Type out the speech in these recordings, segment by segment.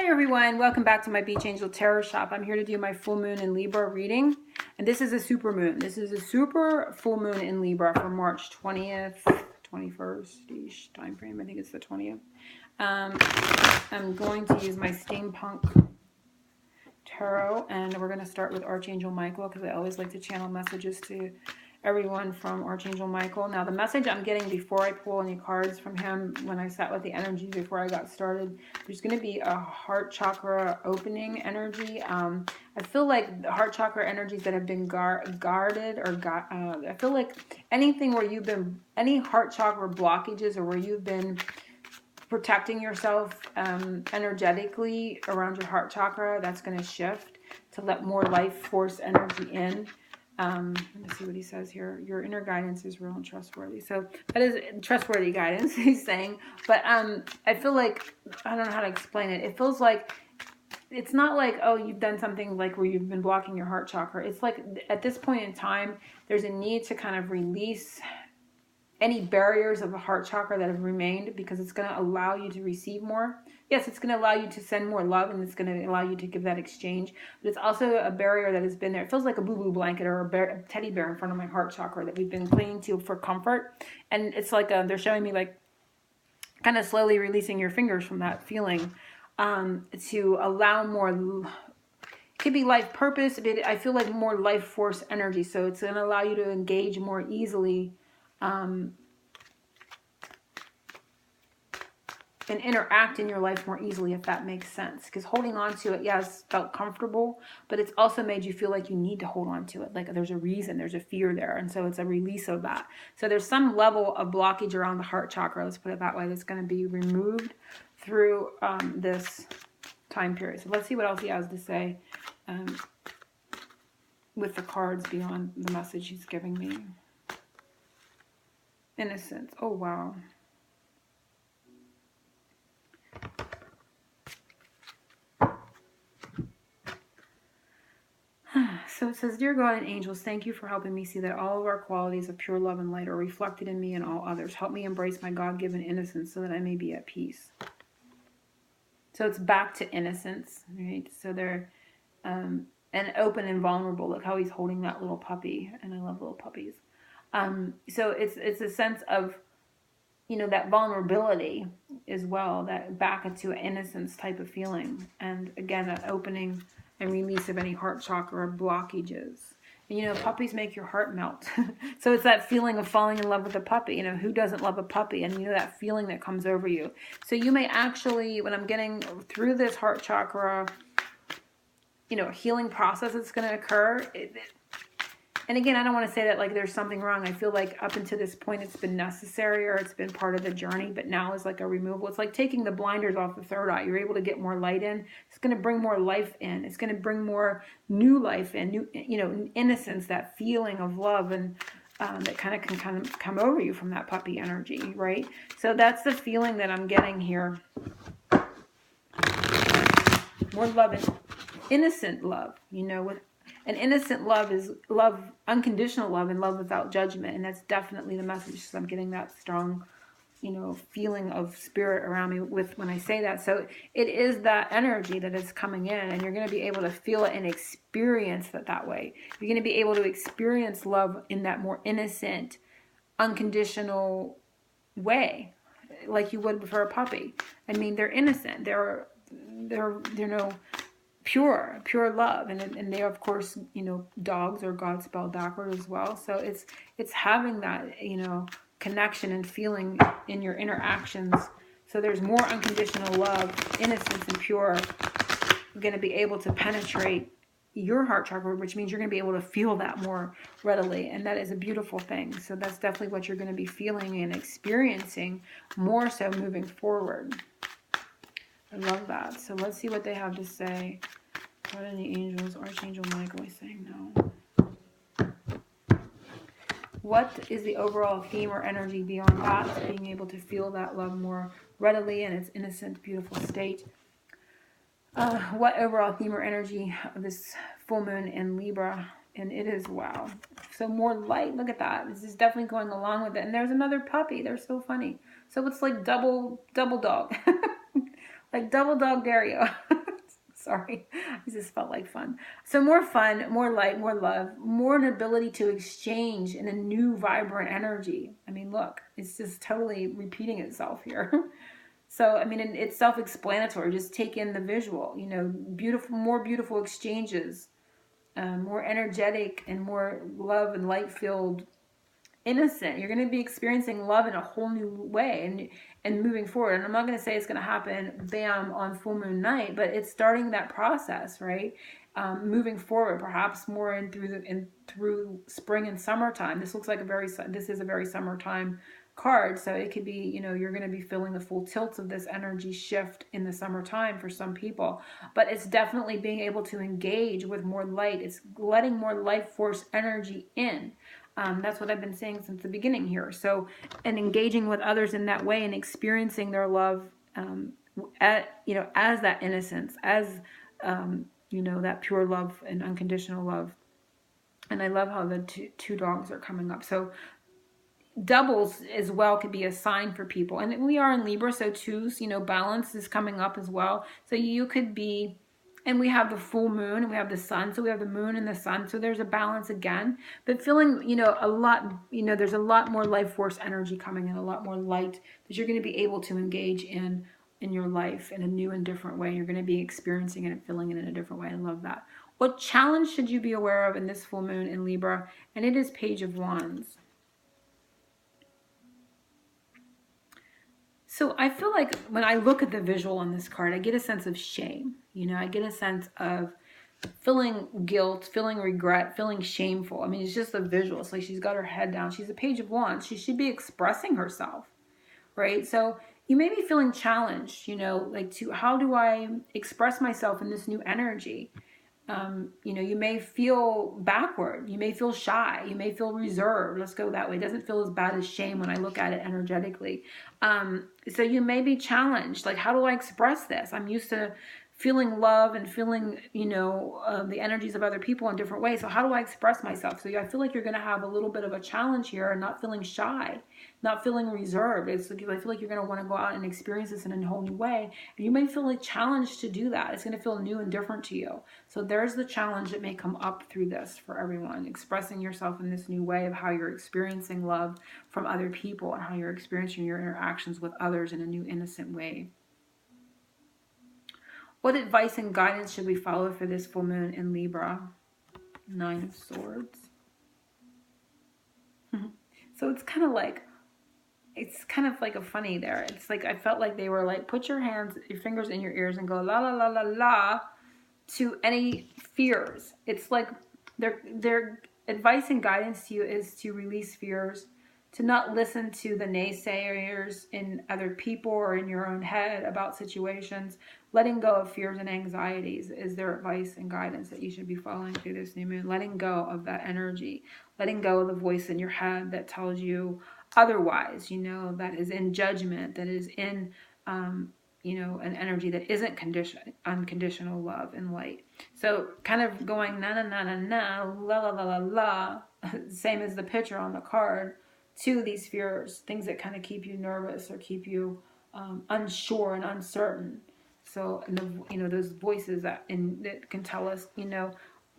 Hi everyone, welcome back to my Beach Angel Tarot Shop. I'm here to do my full moon in Libra reading. And this is a super moon. This is a super full moon in Libra for March 20th, 21st-ish time frame. I think it's the 20th. I'm going to use my Steampunk Tarot, and we're going to start with Archangel Michael because I always like to channel messages to everyone from Archangel Michael. Now, the message I'm getting before I pull any cards from him, when I sat with the energy before I got started, there's going to be a heart chakra opening energy. I feel like the heart chakra energies that have been guarded or I feel like anything where you've been, any heart chakra blockages or where you've been protecting yourself energetically around your heart chakra, that's going to shift to let more life force energy in. Let me see what he says here. Your inner guidance is real and trustworthy. So that is trustworthy guidance, he's saying. But I feel like, I don't know how to explain it. It feels like, it's not like, oh, you've done something like where you've been blocking your heart chakra. It's like at this point in time, there's a need to kind of release any barriers of the heart chakra that have remained, because it's going to allow you to receive more. Yes, it's going to allow you to send more love, and it's going to allow you to give that exchange. But it's also a barrier that has been there. It feels like a boo-boo blanket or a teddy bear in front of my heart chakra that we've been clinging to for comfort. And it's like they're showing me like kind of slowly releasing your fingers from that feeling to allow more. Could be life purpose, but I feel like more life force energy. So it's going to allow you to engage more easily and interact in your life more easily, if that makes sense. Because holding on to it, yes, felt comfortable, but it's also made you feel like you need to hold on to it. Like there's a reason, there's a fear there. And so it's a release of that. So there's some level of blockage around the heart chakra, let's put it that way, that's going to be removed through this time period. So let's see what else he has to say with the cards beyond the message he's giving me. Innocence. Oh, wow. So it says, Dear God and angels, thank you for helping me see that all of our qualities of pure love and light are reflected in me and all others. Help me embrace my God-given innocence so that I may be at peace. So it's back to innocence, right? So they're and open and vulnerable. Look how he's holding that little puppy, and I love little puppies. So it's a sense of, you know, that vulnerability as well, that back into an innocence type of feeling. And again, an opening and release of any heart chakra blockages. And, you know, puppies make your heart melt. So it's that feeling of falling in love with a puppy. You know, who doesn't love a puppy? And, you know, that feeling that comes over you. So you may actually, when I'm getting through this heart chakra, you know, healing process that's going to occur. And again, I don't want to say that like there's something wrong. I feel like up until this point, it's been necessary or it's been part of the journey, but now is like a removal. It's like taking the blinders off the third eye. You're able to get more light in. It's going to bring more life in. It's going to bring more new life in, new, you know, innocence, that feeling of love and that kind of come over you from that puppy energy, right? So that's the feeling that I'm getting here. More love and innocent love, you know, with and innocent love is love, unconditional love, and love without judgment. And that's definitely the message. So I'm getting that strong, you know, feeling of spirit around me with when I say that. So it is that energy that is coming in, and you're going to be able to feel it and experience it that way. You're going to be able to experience love in that more innocent, unconditional way, like you would for a puppy. I mean, they're innocent. They're no pure love, and they of course, you know, dogs are God spelled backward as well. So it's having that, you know, connection and feeling in your interactions. So there's more unconditional love, innocence, and pure going to be able to penetrate your heart chakra, which means you're going to be able to feel that more readily, and that is a beautiful thing. So that's definitely what you're going to be feeling and experiencing more so moving forward. I love that. So let's see what they have to say. What are the angels? Archangel Michael is saying no. What is the overall theme or energy beyond that? Being able to feel that love more readily in its innocent, beautiful state. What overall theme or energy of this full moon in Libra? And it is, wow. So more light. Look at that. This is definitely going along with it. And there's another puppy. They're so funny. So it's like double dog. Like double dog dare you. Sorry, I just felt like fun. So more fun, more light, more love, more an ability to exchange in a new vibrant energy. I mean, look, it's just totally repeating itself here. So, I mean, it's self-explanatory. Just take in the visual, beautiful, more beautiful exchanges, more energetic and more love and light-filled, innocent. You're going to be experiencing love in a whole new way and moving forward. And I'm not going to say it's going to happen bam on full moon night, but it's starting that process, right? Moving forward, perhaps more through spring and summertime. This is a very summertime card, so it could be, you're going to be feeling the full tilt of this energy shift in the summertime for some people. But it's definitely being able to engage with more light. It's letting more life force energy in. That's what I've been saying since the beginning here. So, and engaging with others in that way and experiencing their love, as that innocence, as that pure love and unconditional love. And I love how the two dogs are coming up. So doubles as well could be a sign for people. And we are in Libra, so twos, balance is coming up as well. So you could be, and we have the full moon and we have the sun. So we have the moon and the sun. So there's a balance again. But feeling, a lot, there's a lot more life force energy coming in, a lot more light that you're going to be able to engage in your life in a new and different way. You're going to be experiencing it and feeling it in a different way. I love that. What challenge should you be aware of in this full moon in Libra? And it is Page of Wands. So I feel like when I look at the visual on this card, I get a sense of shame. I get a sense of feeling guilt, feeling regret, feeling shameful. I mean, it's just a visual. It's like she's got her head down. She's a Page of Wands. She should be expressing herself, right? So you may be feeling challenged, like how do I express myself in this new energy? You may feel backward. You may feel shy. You may feel reserved. Let's go that way. It doesn't feel as bad as shame when I look at it energetically. So you may be challenged. Like, how do I express this? I'm used to feeling love and feeling, the energies of other people in different ways. So how do I express myself? So I feel like you're going to have a little bit of a challenge here and not feeling shy, not feeling reserved. It's like, I feel like you're going to want to go out and experience this in a whole new way. And you may feel like challenged to do that. It's going to feel new and different to you. So there's the challenge that may come up through this for everyone, expressing yourself in this new way of how you're experiencing love from other people and how you're experiencing your interactions with others in a new, innocent way. What advice and guidance should we follow for this full moon in Libra? 9 of Swords. So it's kind of like a funny there. It's like I felt like they were like, put your fingers in your ears and go la la la la la to any fears. It's like their advice and guidance to you is to release fears, to not listen to the naysayers in other people or in your own head about situations. Letting go of fears and anxieties is their advice and guidance that you should be following through this new moon. Letting go of that energy. Letting go of the voice in your head that tells you otherwise, that is in judgment, that is in, an energy that isn't unconditional love and light. So kind of going na na na na na, la la la la la, same as the picture on the card, to these fears, things that kind of keep you nervous or keep you unsure and uncertain. So, those voices that can tell us,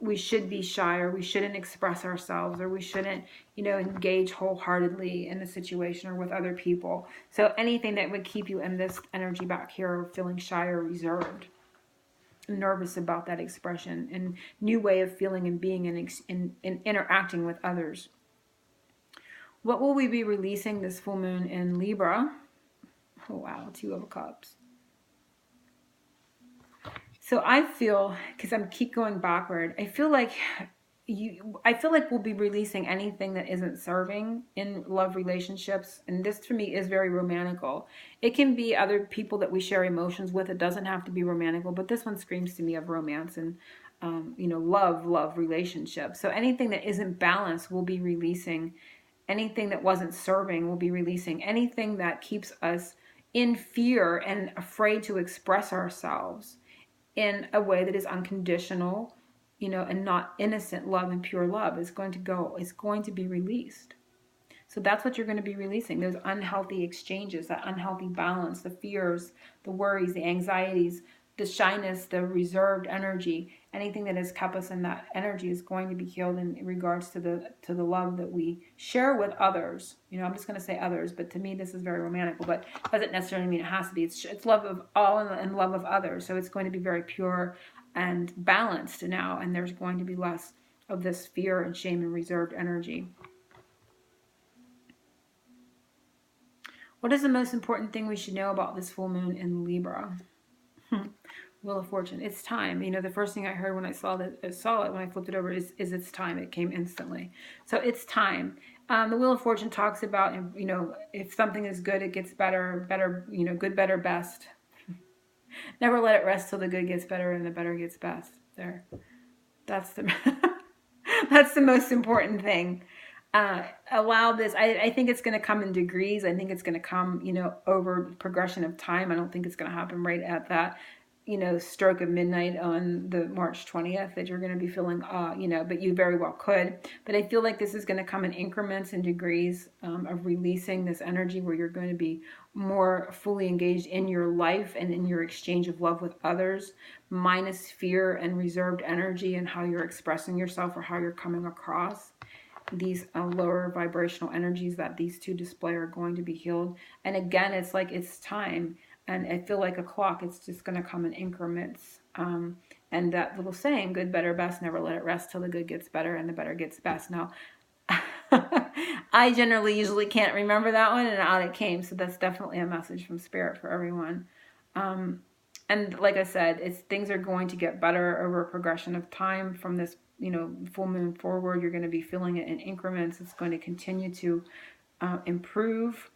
we should be shy, or we shouldn't express ourselves, or we shouldn't, engage wholeheartedly in a situation or with other people. So anything that would keep you in this energy back here, feeling shy or reserved, nervous about that expression, and new way of feeling and being and interacting with others. What will we be releasing this full moon in Libra? Oh, wow, 2 of Cups. So I feel, because I keep going backward, I feel like we'll be releasing anything that isn't serving in love relationships. And this for me is very romantical. It can be other people that we share emotions with. It doesn't have to be romantical, but this one screams to me of romance and, love relationships. So anything that isn't balanced, we'll be releasing. Anything that wasn't serving, we'll be releasing. Anything that keeps us in fear and afraid to express ourselves in a way that is unconditional, and not innocent love and pure love is going to be released. So that's what you're going to be releasing, those unhealthy exchanges, that unhealthy balance, the fears, the worries, the anxieties, the shyness, the reserved energy. Anything that has kept us in that energy is going to be healed in regards to the love that we share with others. You know, I'm just going to say others, but to me this is very romantic, but it doesn't necessarily mean it has to be. It's love of all and love of others. So it's going to be very pure and balanced now, and there's going to be less of this fear and shame and reserved energy. What is the most important thing we should know about this full moon in Libra? Wheel of Fortune. It's time. You know, the first thing I heard when I saw it when I flipped it over is it's time. It came instantly. So it's time. The Wheel of Fortune talks about, you know, if something is good, it gets better, you know, good, better, best. Never let it rest till the good gets better and the better gets best. There. That's the that's the most important thing. Allow this. I think it's going to come in degrees. I think it's going to come, you know, over progression of time. I don't think it's going to happen right at that, you know, stroke of midnight on the March 20th that you're going to be feeling, you know, but you very well could. But I feel like this is going to come in increments and degrees of releasing this energy where you're going to be more fully engaged in your life and in your exchange of love with others, minus fear and reserved energy and how you're expressing yourself or how you're coming across. These lower vibrational energies that these two display are going to be healed. And again, it's like it's time. And I feel like a clock, it's just going to come in increments. And that little saying, good, better, best, never let it rest till the good gets better and the better gets best. Now, I generally usually can't remember that one, and out it came. So that's definitely a message from Spirit for everyone. And like I said, things are going to get better over a progression of time from this, you know, full moon forward. You're going to be feeling it in increments. It's going to continue to improve.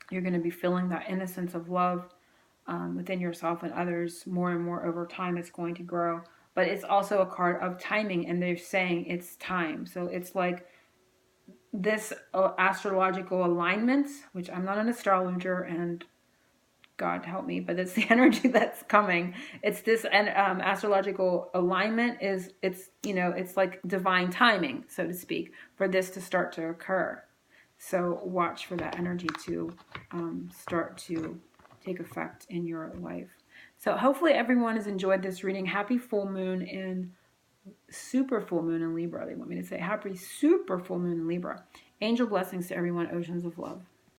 You're going to be feeling that innocence of love within yourself and others more and more over time. It's going to grow. But it's also a card of timing, and they're saying it's time. So it's like this astrological alignment, which I'm not an astrologer, and God help me, but it's the energy that's coming. It's this astrological alignment it's you know, it's like divine timing, so to speak, for this to start to occur. So watch for that energy to start to take effect in your life. So hopefully everyone has enjoyed this reading. Happy full moon in super full moon in Libra. They want me to say happy super full moon in Libra. Angel blessings to everyone. Oceans of love.